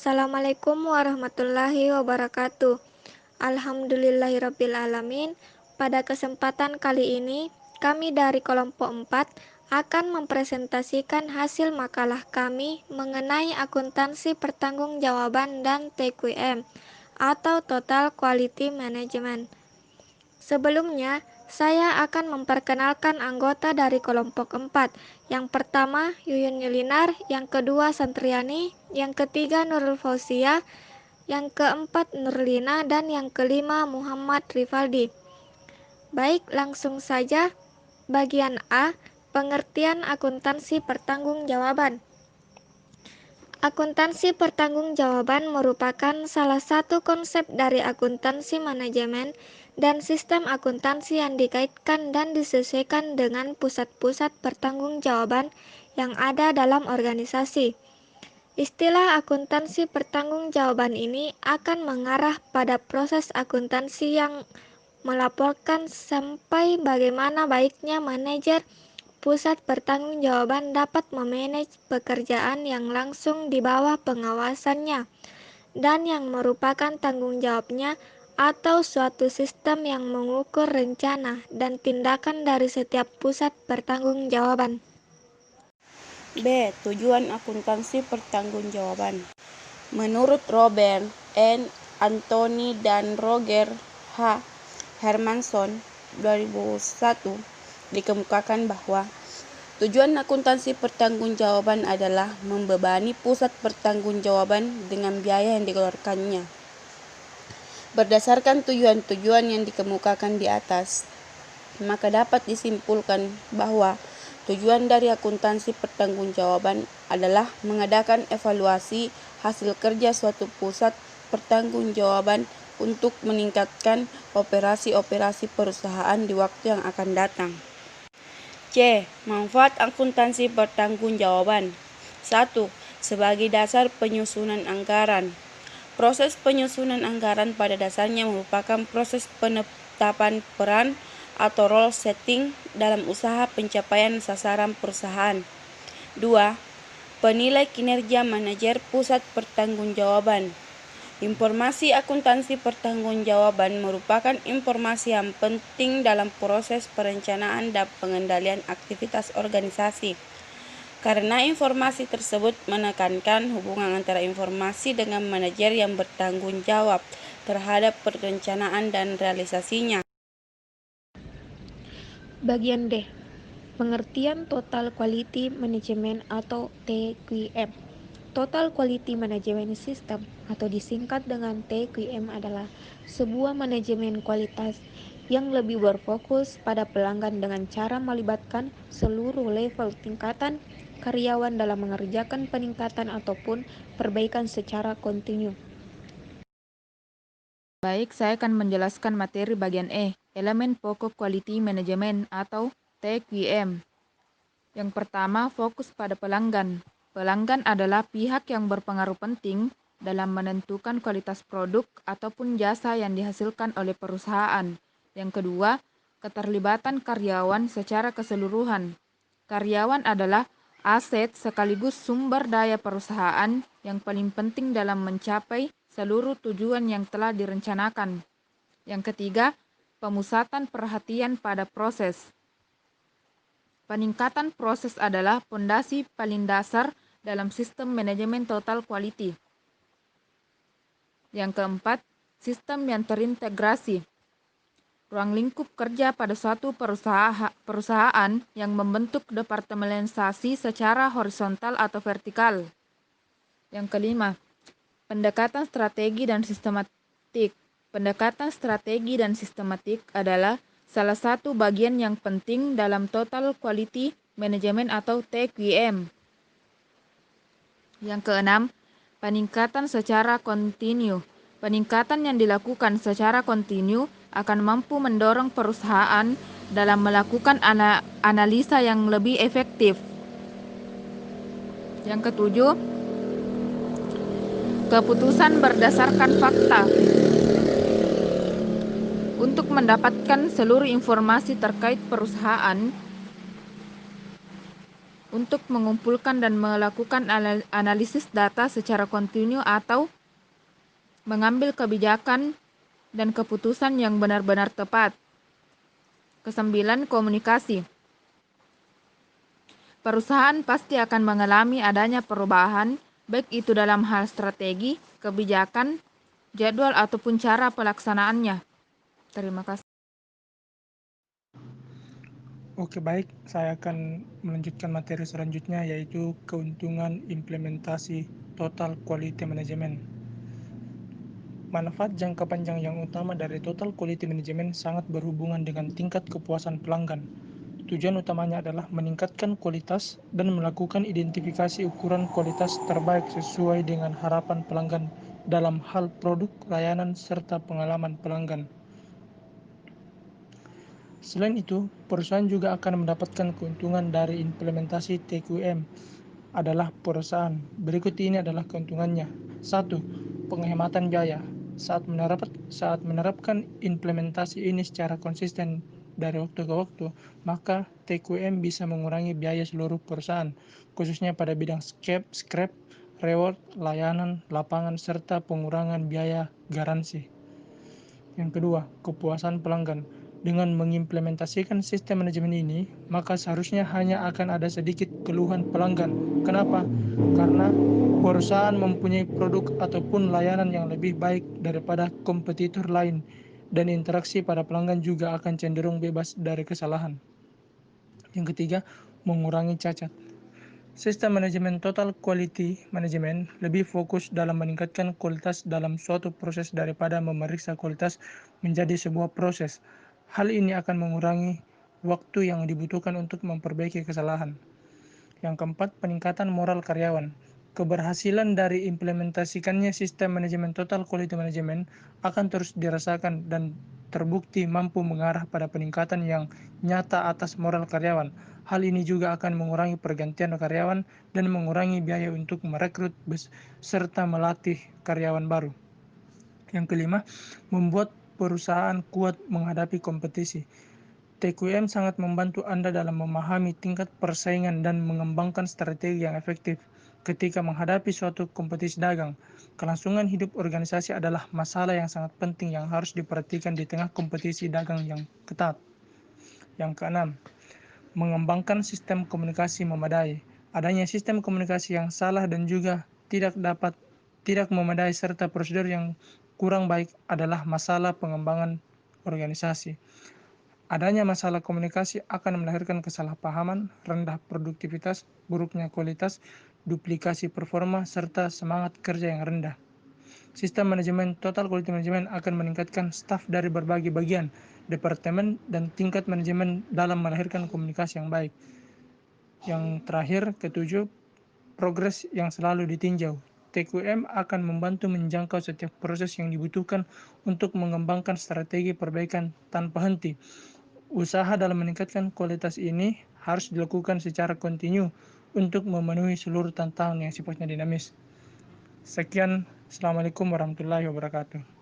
Assalamualaikum warahmatullahi wabarakatuh. Alhamdulillahirrabbilalamin. Pada kesempatan kali ini, kami dari kelompok 4 akan mempresentasikan hasil makalah kami mengenai akuntansi pertanggungjawaban dan TQM atau Total Quality Management. Sebelumnya, saya akan memperkenalkan anggota dari kelompok 4. Yang pertama, Yuyun Yulinar, yang kedua, Santriani, yang ketiga, Nurul Fauzia, yang keempat, Nurlina, dan yang kelima, Muhammad Rivaldi. Baik, langsung saja. Bagian A, pengertian akuntansi pertanggungjawaban. Akuntansi pertanggungjawaban merupakan salah satu konsep dari akuntansi manajemen dan sistem akuntansi yang dikaitkan dan disesuaikan dengan pusat-pusat pertanggungjawaban yang ada dalam organisasi. Istilah akuntansi pertanggungjawaban ini akan mengarah pada proses akuntansi yang melaporkan sampai bagaimana baiknya manajer pusat pertanggungjawaban dapat memanage pekerjaan yang langsung di bawah pengawasannya dan yang merupakan tanggung jawabnya atau suatu sistem yang mengukur rencana dan tindakan dari setiap pusat pertanggungjawaban. B. Tujuan akuntansi pertanggungjawaban. Menurut Robert N. Anthony dan Roger H. Hermanson 2001 dikemukakan bahwa tujuan akuntansi pertanggungjawaban adalah membebani pusat pertanggungjawaban dengan biaya yang dikeluarkannya. Berdasarkan tujuan-tujuan yang dikemukakan di atas, maka dapat disimpulkan bahwa tujuan dari akuntansi pertanggungjawaban adalah mengadakan evaluasi hasil kerja suatu pusat pertanggungjawaban untuk meningkatkan operasi-operasi perusahaan di waktu yang akan datang. C. Manfaat akuntansi pertanggungjawaban. 1. Sebagai dasar penyusunan anggaran. Proses penyusunan anggaran pada dasarnya merupakan proses penetapan peran atau role setting dalam usaha pencapaian sasaran perusahaan. 2. Penilai kinerja manajer pusat pertanggungjawaban. Informasi akuntansi pertanggungjawaban merupakan informasi yang penting dalam proses perencanaan dan pengendalian aktivitas organisasi. Karena informasi tersebut menekankan hubungan antara informasi dengan manajer yang bertanggung jawab terhadap perencanaan dan realisasinya. Bagian D, pengertian Total Quality Management atau TQM. Total Quality Management System atau disingkat dengan TQM adalah sebuah manajemen kualitas yang lebih berfokus pada pelanggan dengan cara melibatkan seluruh level tingkatan karyawan dalam mengerjakan peningkatan ataupun perbaikan secara kontinu. Baik, saya akan menjelaskan materi bagian E, elemen pokok quality management atau TQM. Yang pertama, fokus pada pelanggan. Pelanggan adalah pihak yang berpengaruh penting dalam menentukan kualitas produk ataupun jasa yang dihasilkan oleh perusahaan. Yang kedua, keterlibatan karyawan secara keseluruhan. Karyawan adalah aset sekaligus sumber daya perusahaan yang paling penting dalam mencapai seluruh tujuan yang telah direncanakan. Yang ketiga, pemusatan perhatian pada proses. Peningkatan proses adalah fondasi paling dasar dalam sistem manajemen total quality. Yang keempat, sistem yang terintegrasi. Ruang lingkup kerja pada suatu perusahaan yang membentuk departementalisasi secara horizontal atau vertikal. Yang kelima, pendekatan strategi dan sistematik. Pendekatan strategi dan sistematik adalah salah satu bagian yang penting dalam Total Quality Management atau TQM. Yang keenam, peningkatan secara kontinu. Peningkatan yang dilakukan secara kontinu akan mampu mendorong perusahaan dalam melakukan analisa yang lebih efektif. Yang ketujuh, keputusan berdasarkan fakta. Untuk mendapatkan seluruh informasi terkait perusahaan, untuk mengumpulkan dan melakukan analisis data secara kontinu atau mengambil kebijakan dan keputusan yang benar-benar tepat. Kesembilan, komunikasi. Perusahaan pasti akan mengalami adanya perubahan, baik itu dalam hal strategi, kebijakan, jadwal, ataupun cara pelaksanaannya. Terima kasih. Oke, baik. Saya akan melanjutkan materi selanjutnya, yaitu keuntungan implementasi Total Quality Management. Manfaat jangka panjang yang utama dari Total Quality Management sangat berhubungan dengan tingkat kepuasan pelanggan. Tujuan utamanya adalah meningkatkan kualitas dan melakukan identifikasi ukuran kualitas terbaik sesuai dengan harapan pelanggan dalam hal produk, layanan, serta pengalaman pelanggan. Selain itu, perusahaan juga akan mendapatkan keuntungan dari implementasi TQM adalah perusahaan. Berikut ini adalah keuntungannya. 1. Penghematan biaya. Saat menerapkan implementasi ini secara konsisten dari waktu ke waktu, maka TQM bisa mengurangi biaya seluruh perusahaan, khususnya pada bidang scrap, reward, layanan, lapangan, serta pengurangan biaya garansi. Yang kedua, kepuasan pelanggan. Dengan mengimplementasikan sistem manajemen ini, maka seharusnya hanya akan ada sedikit keluhan pelanggan. Kenapa? Karena perusahaan mempunyai produk ataupun layanan yang lebih baik daripada kompetitor lain, dan interaksi pada pelanggan juga akan cenderung bebas dari kesalahan. Yang ketiga, mengurangi cacat. Sistem manajemen Total Quality Management lebih fokus dalam meningkatkan kualitas dalam suatu proses daripada memeriksa kualitas menjadi sebuah proses. Hal ini akan mengurangi waktu yang dibutuhkan untuk memperbaiki kesalahan. Yang keempat, peningkatan moral karyawan. Keberhasilan dari implementasikannya sistem manajemen Total Quality Management akan terus dirasakan dan terbukti mampu mengarah pada peningkatan yang nyata atas moral karyawan. Hal ini juga akan mengurangi pergantian karyawan dan mengurangi biaya untuk merekrut serta melatih karyawan baru. Yang kelima, membuat perusahaan kuat menghadapi kompetisi. TQM sangat membantu Anda dalam memahami tingkat persaingan dan mengembangkan strategi yang efektif ketika menghadapi suatu kompetisi dagang. Kelangsungan hidup organisasi adalah masalah yang sangat penting yang harus diperhatikan di tengah kompetisi dagang yang ketat. Yang keenam, mengembangkan sistem komunikasi memadai. Adanya sistem komunikasi yang salah dan juga tidak memadai serta prosedur yang kurang baik adalah masalah pengembangan organisasi. Adanya masalah komunikasi akan melahirkan kesalahpahaman, rendah produktivitas, buruknya kualitas, duplikasi performa, serta semangat kerja yang rendah. Sistem manajemen Total Quality Management akan meningkatkan staf dari berbagai bagian, departemen, dan tingkat manajemen dalam melahirkan komunikasi yang baik. Yang terakhir, ketujuh, progres yang selalu ditinjau. TQM akan membantu menjangkau setiap proses yang dibutuhkan untuk mengembangkan strategi perbaikan tanpa henti. Usaha dalam meningkatkan kualitas ini harus dilakukan secara kontinu untuk memenuhi seluruh tantangan yang sifatnya dinamis. Sekian, Assalamualaikum warahmatullahi wabarakatuh.